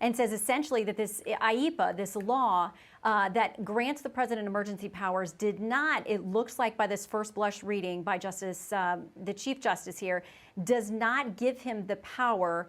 and says essentially that this IEPA, this law that grants the president emergency powers, did not, it looks like by this first blush reading by the Chief Justice here, does not give him the power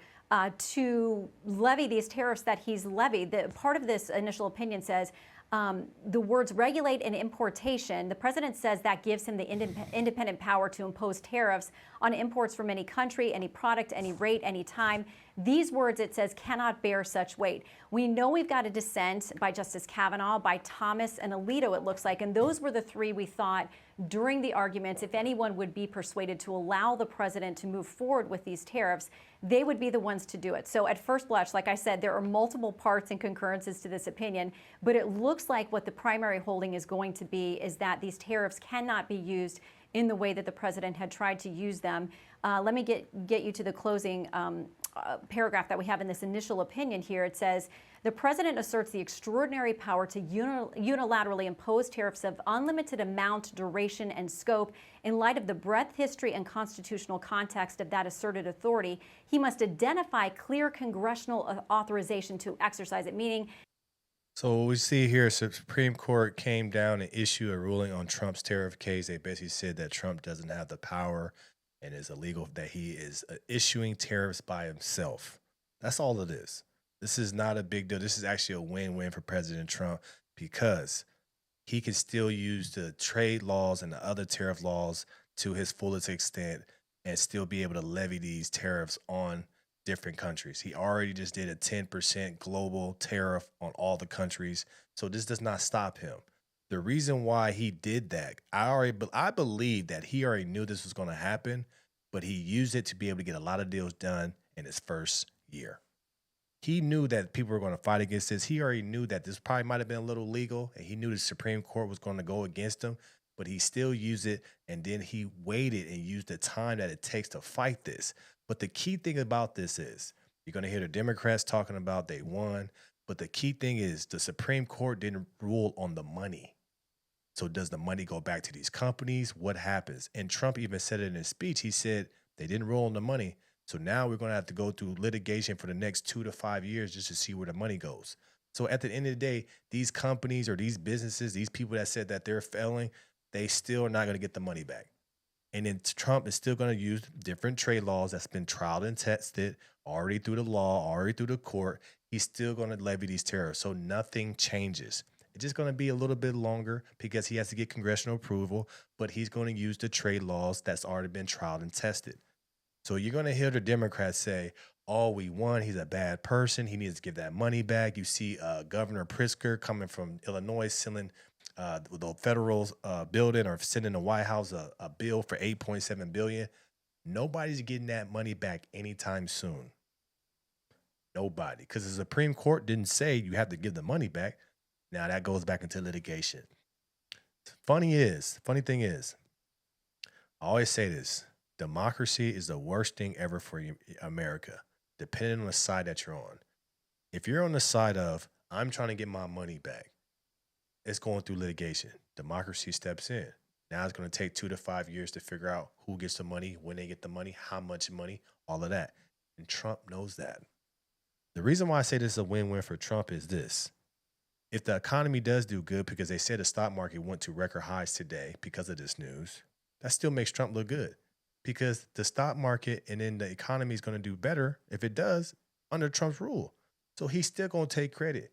to levy these tariffs that he's levied. Part of this initial opinion says the words regulate and importation. The president says that gives him the independent power to impose tariffs on imports from any country, any product, any rate, any time. These words, it says, cannot bear such weight. We know we've got a dissent by Justice Kavanaugh, by Thomas and Alito, it looks like, and those were the three we thought during the arguments, if anyone would be persuaded to allow the president to move forward with these tariffs, they would be the ones to do it. So at first blush, like I said, there are multiple parts and concurrences to this opinion, but it looks like what the primary holding is going to be is that these tariffs cannot be used in the way that the president had tried to use them. Let me get you to the closing paragraph that we have in this initial opinion here. It says, the president asserts the extraordinary power to unilaterally impose tariffs of unlimited amount, duration, and scope. In light of the breadth, history, and constitutional context of that asserted authority, he must identify clear congressional authorization to exercise it, meaning. So what we see here, Supreme Court came down and issued a ruling on Trump's tariff case. They basically said that Trump doesn't have the power and it's illegal that he is issuing tariffs by himself. That's all it is. This is not a big deal. This is actually a win-win for President Trump because he can still use the trade laws and the other tariff laws to his fullest extent and still be able to levy these tariffs on different countries. He already just did a 10% global tariff on all the countries. So this does not stop him. The reason why he did that, I believe that he already knew this was going to happen, but he used it to be able to get a lot of deals done in his first year. He knew that people were going to fight against this. He already knew that this probably might have been a little legal, and he knew the Supreme Court was going to go against him, but he still used it, and then he waited and used the time that it takes to fight this. But the key thing about this is you're going to hear the Democrats talking about they won, but the key thing is the Supreme Court didn't rule on the money. So does the money go back to these companies? What happens? And Trump even said it in his speech. He said they didn't rule on the money. So now we're going to have to go through litigation for the next 2 to 5 years just to see where the money goes. So at the end of the day, these companies or these businesses, these people that said that they're failing, they still are not going to get the money back. And then Trump is still going to use different trade laws that's been tried and tested already through the law, already through the court. He's still going to levy these tariffs. So nothing changes. It's just going to be a little bit longer because he has to get congressional approval, but he's going to use the trade laws that's already been tried and tested. So you're going to hear the Democrats say, oh, we won. He's a bad person. He needs to give that money back. You see Governor Pritzker coming from Illinois selling the federal building or sending the White House a bill for $8.7 billion. Nobody's getting that money back anytime soon. Nobody. Because the Supreme Court didn't say you have to give the money back. Now that goes back into litigation. Funny thing is, I always say this, democracy is the worst thing ever for America, depending on the side that you're on. If you're on the side of, I'm trying to get my money back, it's going through litigation. Democracy steps in. Now it's going to take 2 to 5 years to figure out who gets the money, when they get the money, how much money, all of that. And Trump knows that. The reason why I say this is a win-win for Trump is this. If the economy does do good, because they said the stock market went to record highs today because of this news, that still makes Trump look good because the stock market and then the economy is going to do better if it does under Trump's rule. So he's still going to take credit.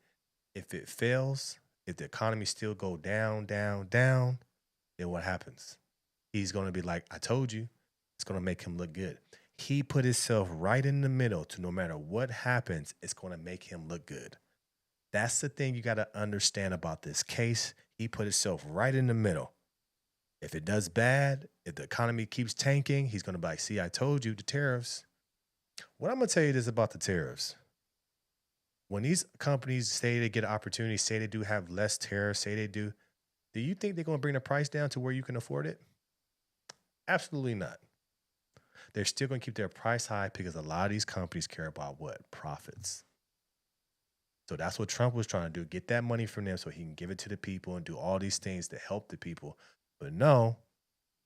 If it fails, if the economy still go down, down, down, then what happens? He's going to be like, I told you. It's going to make him look good. He put himself right in the middle to no matter what happens, it's going to make him look good. That's the thing you got to understand about this case. He put himself right in the middle. If it does bad, if the economy keeps tanking, he's going to be like, see, I told you, the tariffs. What I'm going to tell you is about the tariffs. When these companies say they get an opportunity, say they do have less tariffs, say they do you think they're going to bring the price down to where you can afford it? Absolutely not. They're still going to keep their price high because a lot of these companies care about what? Profits. So that's what Trump was trying to do, get that money from them so he can give it to the people and do all these things to help the people. But no,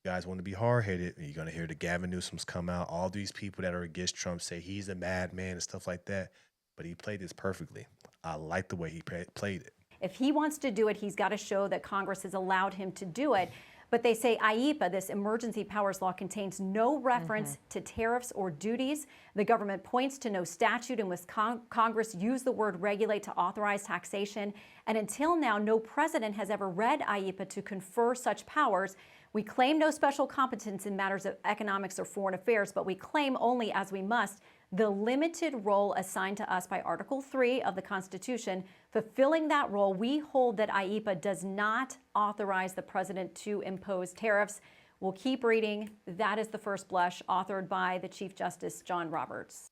you guys want to be hard-headed, and you're going to hear the Gavin Newsoms come out, all these people that are against Trump say he's a madman and stuff like that. but he played this perfectly. I like the way he played it. If he wants to do it, he's got to show that Congress has allowed him to do it. But they say IEPA, this emergency powers law, contains no reference to tariffs or duties. The government points to no statute in which Congress used the word regulate to authorize taxation. And until now, no president has ever read IEPA to confer such powers. We claim no special competence in matters of economics or foreign affairs, but we claim only, as we must, the limited role assigned to us by Article 3 of the Constitution. Fulfilling that role, we hold that IEPA does not authorize the president to impose tariffs. We'll keep reading. That is the first blush, authored by the Chief Justice John Roberts.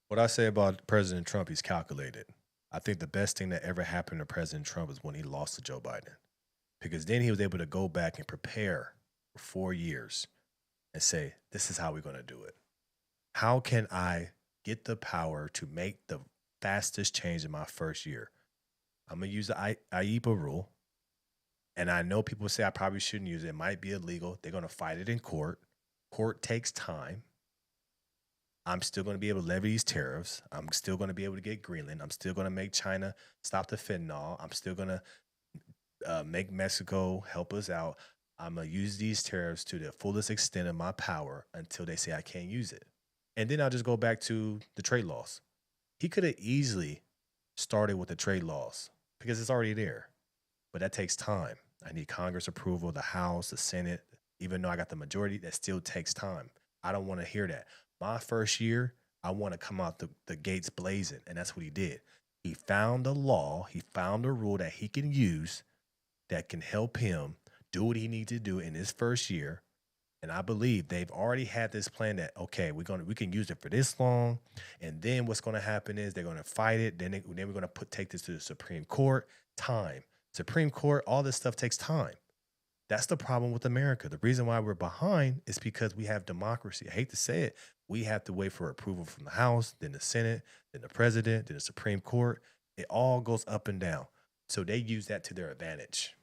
What I say about President Trump, he's calculated. I think the best thing that ever happened to President Trump is when he lost to Joe Biden, because then he was able to go back and prepare for 4 years and say, this is how we're going to do it. How can I get the power to make the fastest change in my first year? I'm going to use the IEPA rule. And I know people say I probably shouldn't use it. It might be illegal. They're going to fight it in court. Court takes time. I'm still going to be able to levy these tariffs. I'm still going to be able to get Greenland. I'm still going to make China stop the fentanyl. I'm still going to make Mexico help us out. I'm going to use these tariffs to the fullest extent of my power until they say I can't use it. And then I'll just go back to the trade laws. He could have easily started with the trade laws because it's already there. But that takes time. I need Congress approval, the House, the Senate. Even though I got the majority, that still takes time. I don't want to hear that. My first year, I want to come out the gates blazing. And that's what he did. He found a law. He found a rule that he can use that can help him do what he needs to do in his first year. And I believe they've already had this plan that, okay, we can use it for this long. And then what's going to happen is they're going to fight it. Then we're going to take this to the Supreme Court. Time. Supreme Court, all this stuff takes time. That's the problem with America. The reason why we're behind is because we have democracy. I hate to say it. We have to wait for approval from the House, then the Senate, then the President, then the Supreme Court. It all goes up and down. So they use that to their advantage.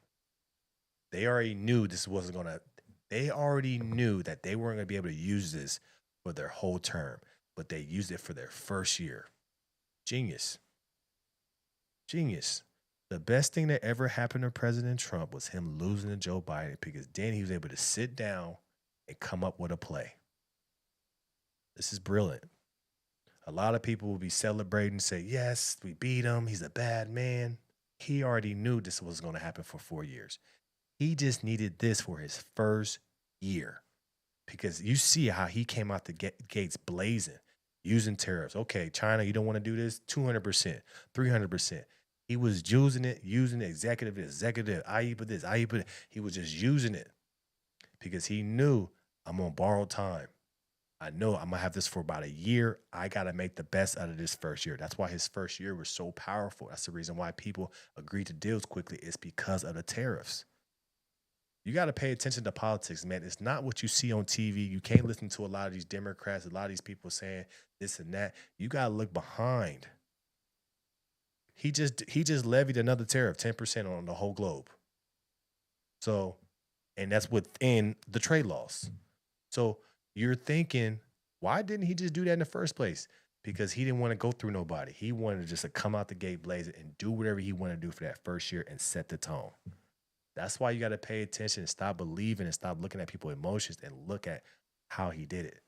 They already knew this wasn't going to. They already knew that they weren't going to be able to use this for their whole term, but they used it for their first year. Genius. Genius. The best thing that ever happened to President Trump was him losing to Joe Biden, because then he was able to sit down and come up with a play. This is brilliant. A lot of people will be celebrating and say, yes, we beat him. He's a bad man. He already knew this was going to happen for 4 years. He just needed this for his first year, because you see how he came out the gates blazing, using tariffs. Okay, China, you don't want to do this? 200%, 300%. He was using it, executive, IEPA this, IEPA that. He was just using it because he knew, I'm on borrowed time. I know I'm going to have this for about a year. I got to make the best out of this first year. That's why his first year was so powerful. That's the reason why people agreed to deals quickly. It's because of the tariffs. You got to pay attention to politics, man. It's not what you see on TV. You can't listen to a lot of these Democrats, a lot of these people saying this and that. You got to look behind. He just levied another tariff, 10% on the whole globe. So, and that's within the trade laws. So you're thinking, why didn't he just do that in the first place? Because he didn't want to go through nobody. He wanted just to come out the gate blazing and do whatever he wanted to do for that first year and set the tone. That's why you got to pay attention and stop believing and stop looking at people's emotions and look at how he did it.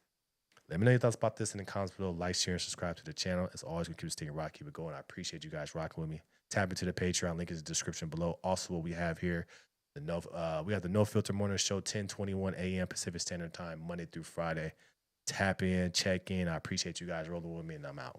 Let me know your thoughts about this in the comments below. Like, share, and subscribe to the channel. As always, we keep it sticking rock, keep it going. I appreciate you guys rocking with me. Tap into the Patreon. Link is in the description below. Also, what we have here, we have the No Filter Morning Show, 10:21 a.m. Pacific Standard Time, Monday through Friday. Tap in, check in. I appreciate you guys rolling with me, and I'm out.